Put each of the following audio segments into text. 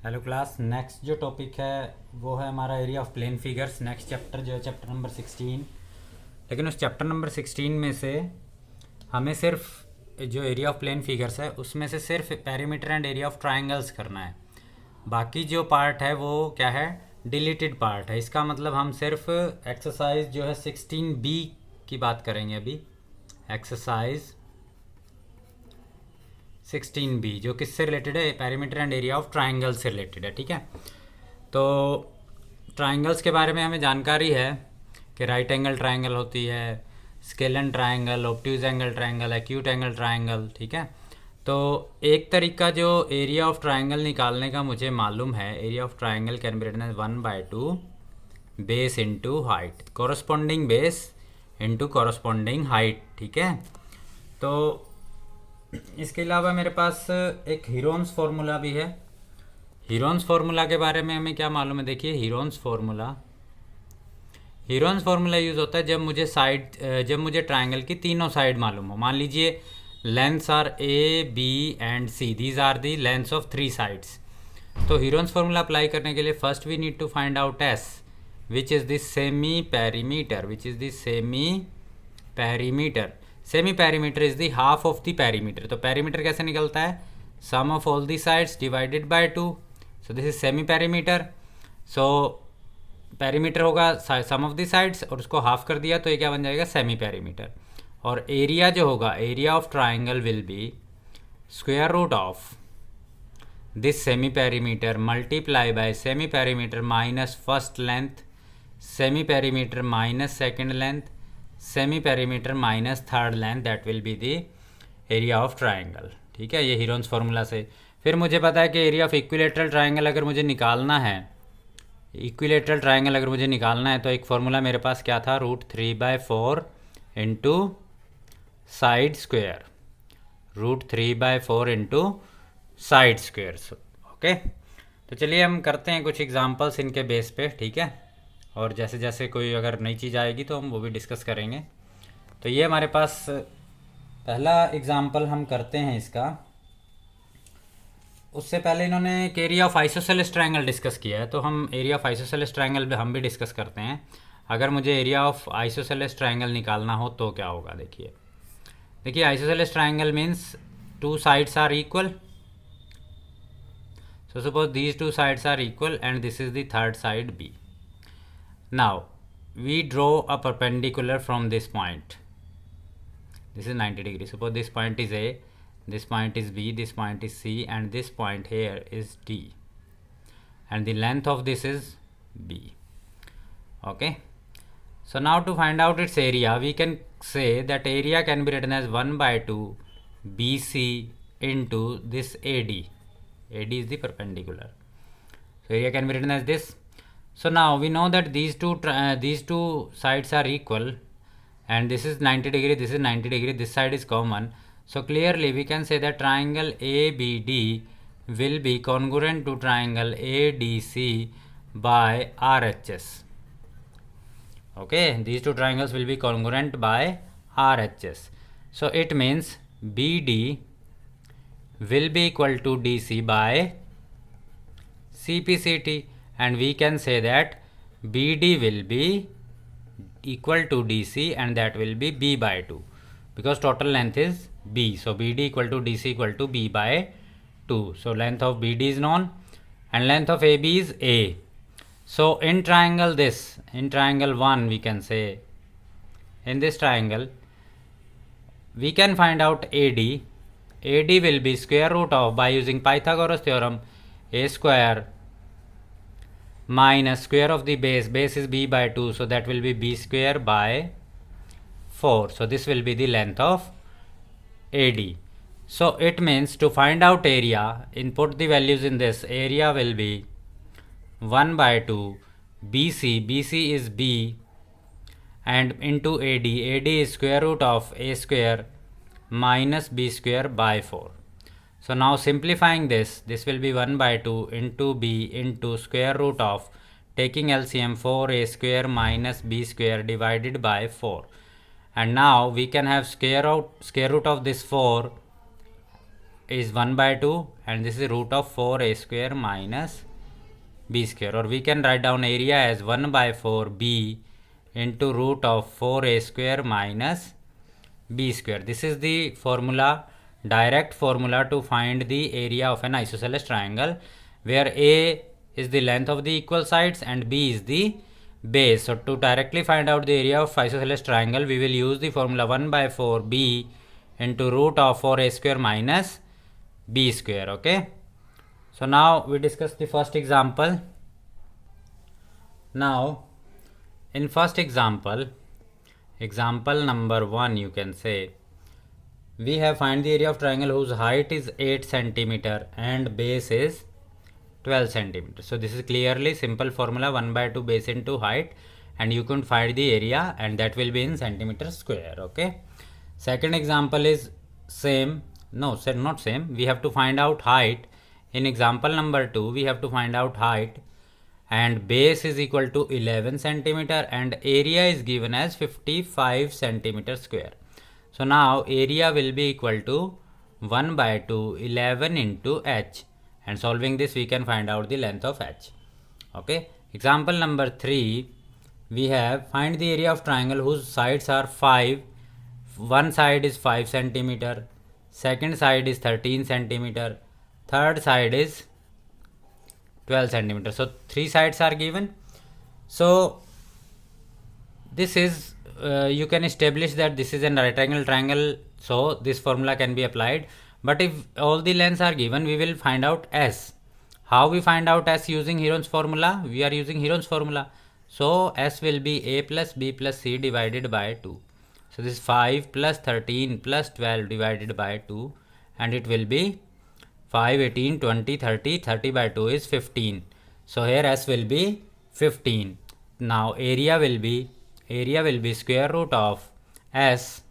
Hello class. Next जो topic है वो है हमारा area of plane figures. Next chapter जो है चैप्टर नंबर 16। लेकिन उस चैप्टर नंबर 16 में से हमें सिर्फ जो एरिया ऑफ प्लेन फिगर्स है उसमें से सिर्फ perimeter and area of triangles करना है। बाकी जो पार्ट है वो क्या है, डिलीटेड पार्ट है। इसका मतलब हम सिर्फ एक्सरसाइज जो है 16B की बात करेंगे अभी। एक्सरसाइज 16B जो किससे रिलेटेड है, perimeter and area of triangle से रिलेटेड है। ठीक है, तो ट्राइंगल्स के बारे में हमें जानकारी है कि राइट एंगल ट्राइंगल होती है, scalene triangle, obtuse angle triangle, acute angle triangle. ठीक है, तो एक तरीका जो एरिया ऑफ ट्राइंगल निकालने का मुझे मालूम है, area of triangle can be written as 1/2 base into height, corresponding base into corresponding height. ठीक है, तो इसके अलावा मेरे पास एक हीरोन्स फार्मूला भी है। हीरोन्स फार्मूला के बारे में हमें क्या मालूम है, देखिए हीरोन्स फार्मूला यूज़ होता है जब मुझे ट्राइंगल की तीनों साइड मालूम हो। मान लीजिए lengths are A B and C, these are the lengths of 3 sides. तो हीरोन्स फार्मूला अप्लाई करने के लिए first we need to find out S which is the semi perimeter. Semi perimeter is the half of the perimeter. तो perimeter कैसे निकलता है, sum of all the sides divided by 2। So this is semi perimeter. So perimeter होगा sum of the sides और उसको half कर दिया तो ये क्या बन जाएगा, सेमी पैरीमीटर। और एरिया जो होगा, area of triangle will be square root of this semi perimeter multiply by semi perimeter minus first length, semi perimeter minus second length, semi perimeter minus third length, that will be the area of triangle. ठीक है, ये Heron's formula से। फिर मुझे पता है कि area of equilateral triangle अगर मुझे निकालना है, तो एक फार्मूला मेरे पास क्या था, √3/4 into side square, √3/4 into side square. Okay, तो चलिए हम करते हैं कुछ एग्जांपल्स इनके बेस पे। ठीक है, और जैसे जैसे कोई अगर नई चीज़ आएगी तो हम वो भी डिस्कस करेंगे। तो ये हमारे पास पहला एग्जांपल हम करते हैं इसका। उससे पहले इन्होंने एक area of isosceles triangle discuss किया है, तो हम एरिया ऑफ आइसोसेलेस ट्रायंगल हम भी डिस्कस करते हैं। अगर मुझे एरिया ऑफ आइसोसेलेस ट्रायंगल निकालना हो तो क्या होगा, देखिए isosceles triangle means 2 sides are equal. So suppose these 2 sides are equal and this is the third side B. Now we draw a perpendicular from this point. This is 90 degrees. Suppose this point is A, this point is B, this point is C, and this point here is D, and the length of this is B. Okay, so now to find out its area, we can say that area can be written as 1/2 BC into this AD. AD is the perpendicular, so area can be written as this. So now we know that these two sides are equal, and this is 90 degree, this is 90 degree, this side is common. So clearly we can say that triangle ABD will be congruent to triangle ADC by RHS. Okay, these two triangles will be congruent by RHS. So it means BD will be equal to DC by CPCT, and we can say that BD will be equal to DC and that will be B/2 because total length is B. So BD equal to DC equal to B/2. So length of BD is known and length of AB is A. So in triangle 1 we can say, in this triangle we can find out AD. AD will be square root of, by using Pythagoras theorem, A square minus square of the base is B/2, so that will be B square by 4. So this will be the length of AD. So it means to find out area, input the values in this. Area will be 1/2 BC is B, and into AD is square root of A square minus B square by 4. So now simplifying this will be 1/2 into B into square root of, taking LCM, 4A square minus B square divided by 4. And now we can have square root of this 4 is 1 by 2 and this is root of 4a square minus b square, or we can write down area as 1 by 4b into root of 4a square minus b square. This is the formula, direct formula to find the area of an isosceles triangle, where a is the length of the equal sides and b is the base. So to directly find out the area of isosceles triangle, we will use the formula 1 by 4b into root of 4a square minus b square. Okay, so now we discuss the first example. Now in first example, example number 1, you can say, we have find the area of triangle whose height is 8 centimeter and base is 12 centimeter. So this is clearly simple formula, 1 by 2 base into height, and you can find the area, and that will be in centimeter square. Okay, second example is same, no, not same, we have to find out height. In example number 2, we have to find out height, and base is equal to 11 centimeter and area is given as 55 centimeter square. So now area will be equal to 1 by 2 11 into h, and solving this we can find out the length of h. Okay, example number 3, we have find the area of triangle whose sides are 5. One side is 5 centimeter, second side is 13 centimeter, third side is 12 centimeter. So 3 sides are given. So this is you can establish that this is a right angle triangle, so this formula can be applied. But if all the lengths are given, we will find out s. How we find out s? Using Heron's formula. We are using Heron's formula, so s will be a plus b plus c divided by 2. So this is 5 plus 13 plus 12 divided by 2, and it will be 5, 18, 20, 30, 30 by 2 is 15. So here s will be 15. Now area will be square root of s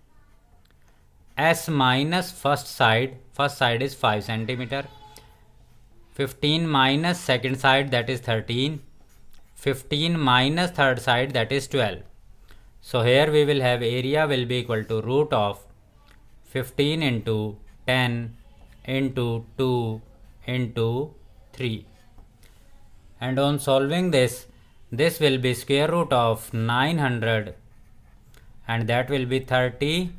minus first side is 5 centimeter, 15 minus second side, that is 13, 15 minus third side, that is 12. So here we will have area will be equal to root of 15 into 10 into 2 into 3, and on solving this will be square root of 900, and that will be 30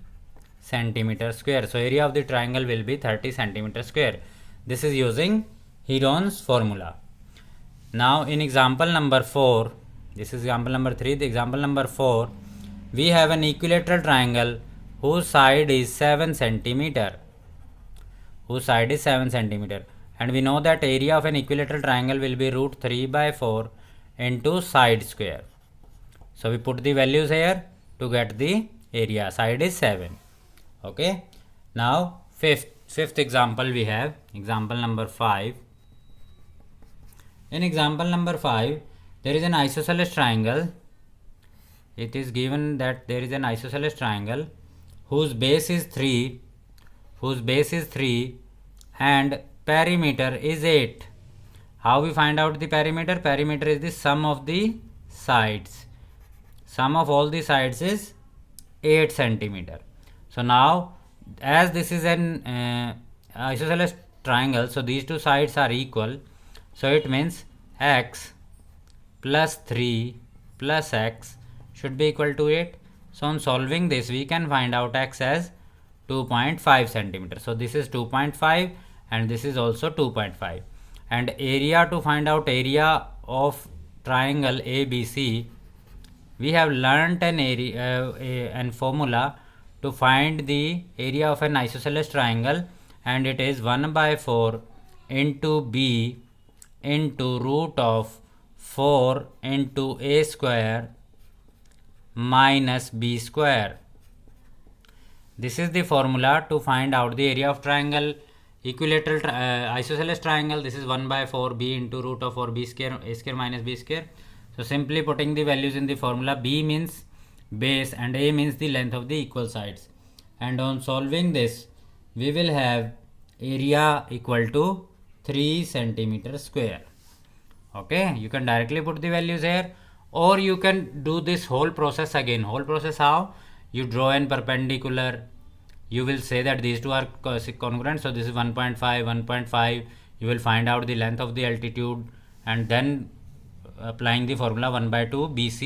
centimeter square. So area of the triangle will be 30 centimeter square. This is using Heron's formula. Now in example number 4, this is example number 3, the example number 4, we have an equilateral triangle whose side is 7 centimeter, and we know that area of an equilateral triangle will be root 3 by 4 into side square. So we put the values here to get the area. Side is 7. Okay, now fifth example, we have example number 5. In example number 5, there is an isosceles triangle. It is given that there is an isosceles triangle whose base is 3 and perimeter is 8. How we find out the perimeter? Perimeter is the sum of the sides. Sum of all the sides is 8 centimeter. So now, as this is an isosceles triangle, so these two sides are equal. So it means x plus 3 plus x should be equal to 8. So on solving this, we can find out x as 2.5 centimeter. So this is 2.5 and this is also 2.5. And area, to find out area of triangle ABC, we have learnt an area and formula to find the area of an isosceles triangle, and it is 1 by 4 into b into root of 4 into a square minus b square. This is the formula to find out the area of triangle equilateral isosceles triangle. This is 1 by 4 b into root of 4 b square a square minus b square. So simply putting the values in the formula, b means base and a means the length of the equal sides, and on solving this we will have area equal to 3 centimeter square. Okay, you can directly put the values here, or you can do this whole process again. Whole process how? You draw an perpendicular, you will say that these two are congruent. So this is 1.5, 1.5. You will find out the length of the altitude, and then applying the formula 1/2 BC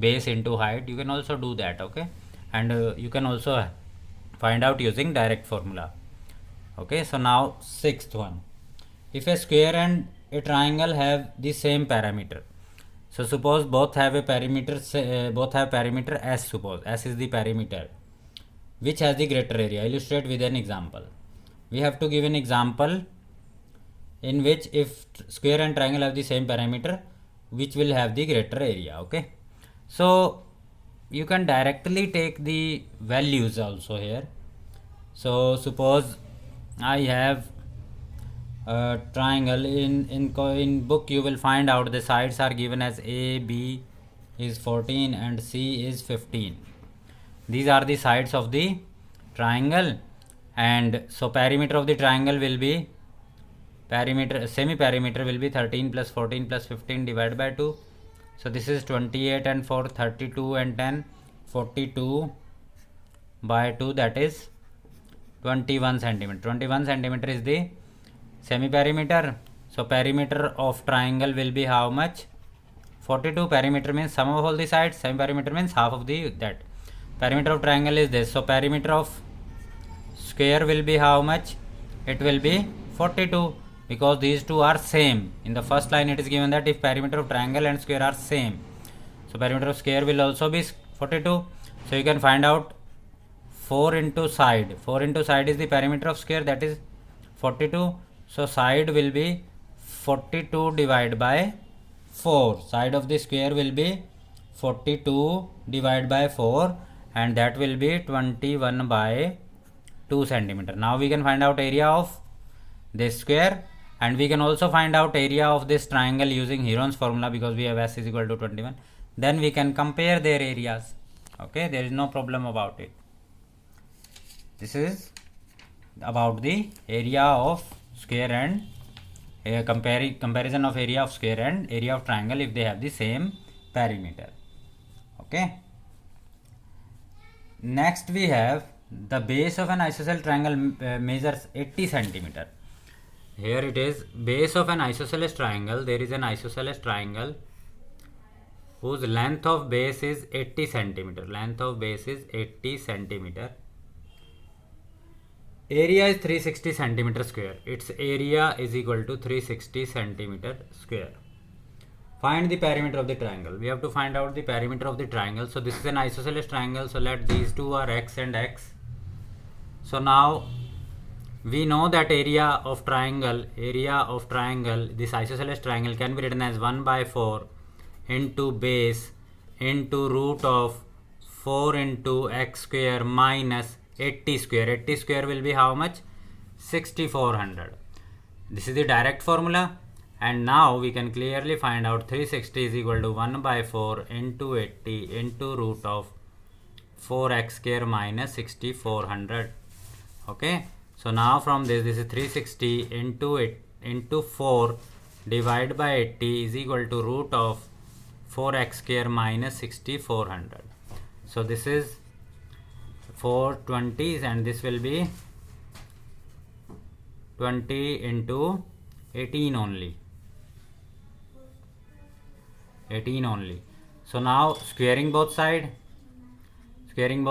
base into height. You can also do that, okay? And you can also find out using direct formula. Okay, so now sixth one. If a square and a triangle have the same parameter, so suppose both have a perimeter, both have perimeter S, suppose S is the perimeter, which has the greater area. Illustrate with an example. We have to give an example in which if square and triangle have the same parameter, which will have the greater area. Okay, so you can directly take the values also here. So suppose I have a triangle. In book you will find out the sides are given as A, B is 14 and C is 15. These are the sides of the triangle, and so perimeter of the triangle will be semi-perimeter will be 13 plus 14 plus 15 divided by 2. So this is 28 and 4 32 and 10 42 by 2, that is 21 centimeter. 21 centimeter is the semi-perimeter. So perimeter of triangle will be how much? 42. Perimeter means sum of all the sides. Semi-perimeter means half of the that. Perimeter of triangle is this. So perimeter of square will be how much? It will be 42, because these two are same. In the first line it is given that if perimeter of triangle and square are same, so perimeter of square will also be 42. So you can find out 4 into side. 4 into side is the perimeter of square, that is 42. So side will be 42 divided by 4. Side of the square will be 42 divided by 4, and that will be 21 by 2 centimeter. Now we can find out area of this square, and we can also find out area of this triangle using Heron's formula, because we have S is equal to 21. Then we can compare their areas. Okay, there is no problem about it. This is about the area of square and comparison of area of square and area of triangle if they have the same perimeter. Okay. Next we have the base of an isosceles triangle measures 80 centimeter. Here it is base of an isosceles triangle. There is an isosceles triangle whose length of base is 80 centimeter. Length of base is 80 centimeter. Area is 360 centimeter square. Its area is equal to 360 centimeter square. Find the perimeter of the triangle. We have to find out the perimeter of the triangle. So this is an isosceles triangle. So let these two are x and x. So now we know that area of triangle, this isosceles triangle can be written as 1 by 4 into base into root of 4 into x square minus 80 square. 80 square will be how much? 6400. This is the direct formula, and now we can clearly find out 360 is equal to 1 by 4 into 80 into root of 4x square minus 6400. Okay, so now from this is 360 into 4 divided by 80 is equal to root of 4x square minus 6400. So this is 420s, and this will be 20 into 18 only. 18 only. So now squaring both side. We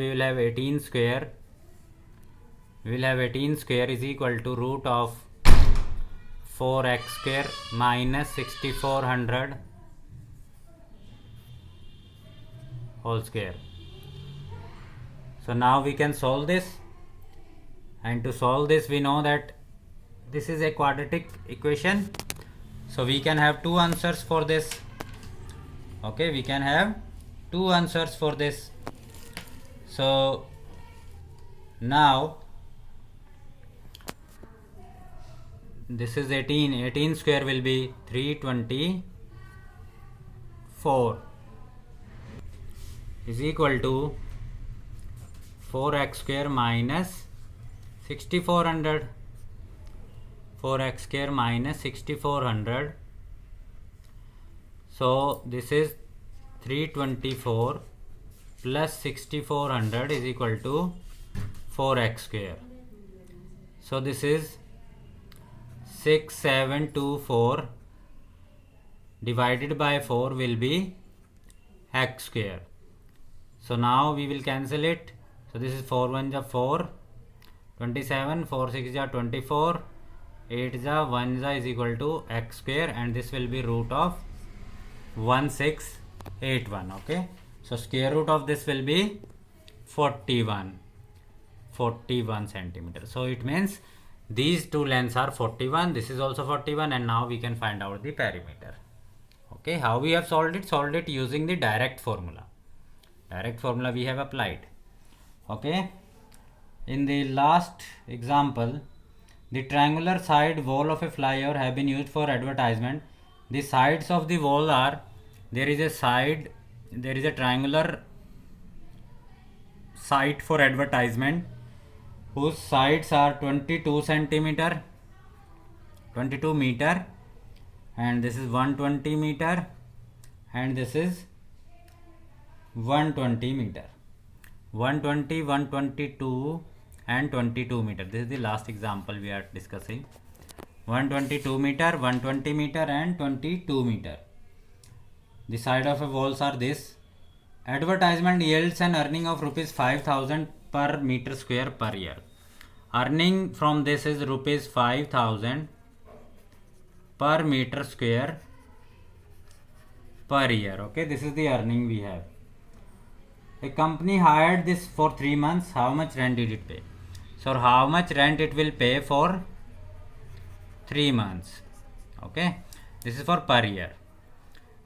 will have 18 square. We will have 18 square is equal to root of 4x square minus 6400 whole square. So now we can solve this, and to solve this we know that this is a quadratic equation, so we can have two answers for this. Okay, we can have two answers for this. So now this is 18 square will be 324 is equal to 4x square minus 6400. 4x square minus 6400. So this is 324 plus 6400 is equal to 4x square. So this is 6724 divided by 4 will be x square. So now we will cancel it. So this is 4 1 ja 4, 27, 4 6 ja 24, 8 ja 1 ja is equal to x square, and this will be root of 1681. Okay, so square root of this will be 41 centimeter. So it means these two lengths are 41, this is also 41, and now we can find out the perimeter. Okay, how we have solved it using the direct formula we have applied. Okay, in the last example, the triangular side wall of a flyover have been used for advertisement. The sides of the wall are, there is a triangular side for advertisement whose sides are 22 meter, and this is 120 meter, and this is 120 meter, 120, 122 and 22 meter. This is the last example we are discussing. 122 meter, 120 meter and 22 meter. The side of a walls are this. Advertisement yields an earning of rupees 5,000 per meter square per year. Earning from this is rupees 5,000 per meter square per year. Okay, this is the earning we have. A company hired this for 3 months. How much rent did it pay? So how much rent it will pay for 3 months? Okay, this is for per year.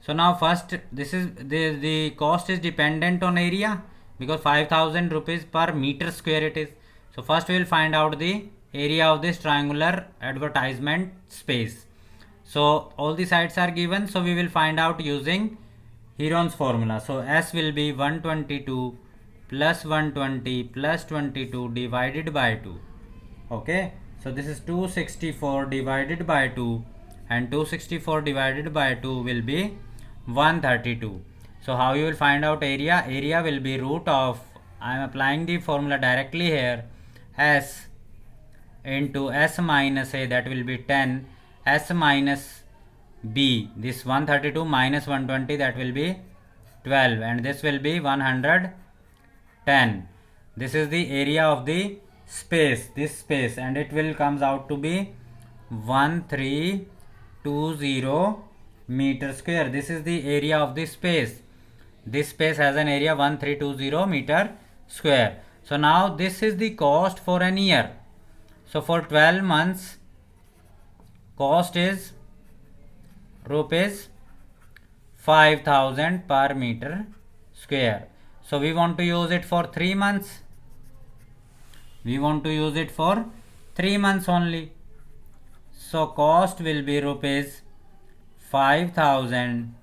So now first, this is the cost is dependent on area, because 5,000 rupees per meter square it is. So first we will find out the area of this triangular advertisement space. So all the sides are given, so we will find out using Heron's formula. So S will be 122 plus 120 plus 22 divided by 2. Okay, so this is 264 divided by 2, and 264 divided by 2 will be 132. So how you will find out area? Area will be root of, I am applying the formula directly here, S into S minus A, that will be 10, S minus B, this 132 minus 120, that will be 12, and this will be 110. This is the area of the space, this space, and it will comes out to be 1320 meter square. This is the area of the space. This space has an area 1320 meter square. So now this is the cost for an year. So for 12 months, cost is rupees 5,000 per meter square. So we want to use it for 3 months. We want to use it for 3 months only. So cost will be rupees 5,000.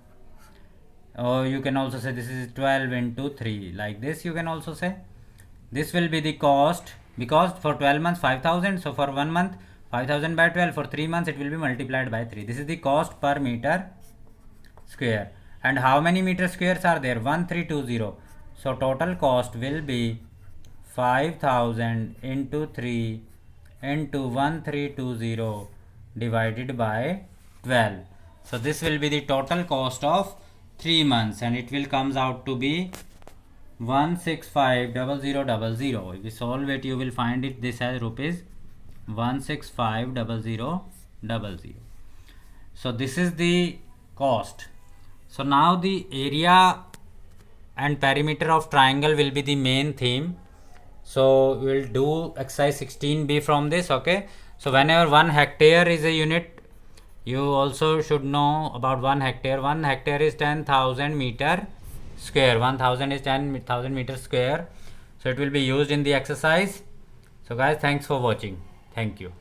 Or you can also say this is 12 into 3. Like this you can also say. This will be the cost, because for 12 months 5,000. So for 1 month 5,000 by 12. For 3 months it will be multiplied by 3. This is the cost per meter square. And how many meter squares are there? 1320. So total cost will be 5,000 into 3 into 1320 divided by 12. So this will be the total cost of 3 months, and it will comes out to be 1650000. If you solve it, you will find it this as rupees 1650000. So this is the cost. So now the area and perimeter of triangle will be the main theme. So we will do exercise 16b from this. Okay, so whenever 1 hectare is a unit, you also should know about 1 hectare. 1 hectare is 10,000 meter square. 1,000 is 10,000 meter square. So it will be used in the exercise. So guys, thanks for watching. Thank you.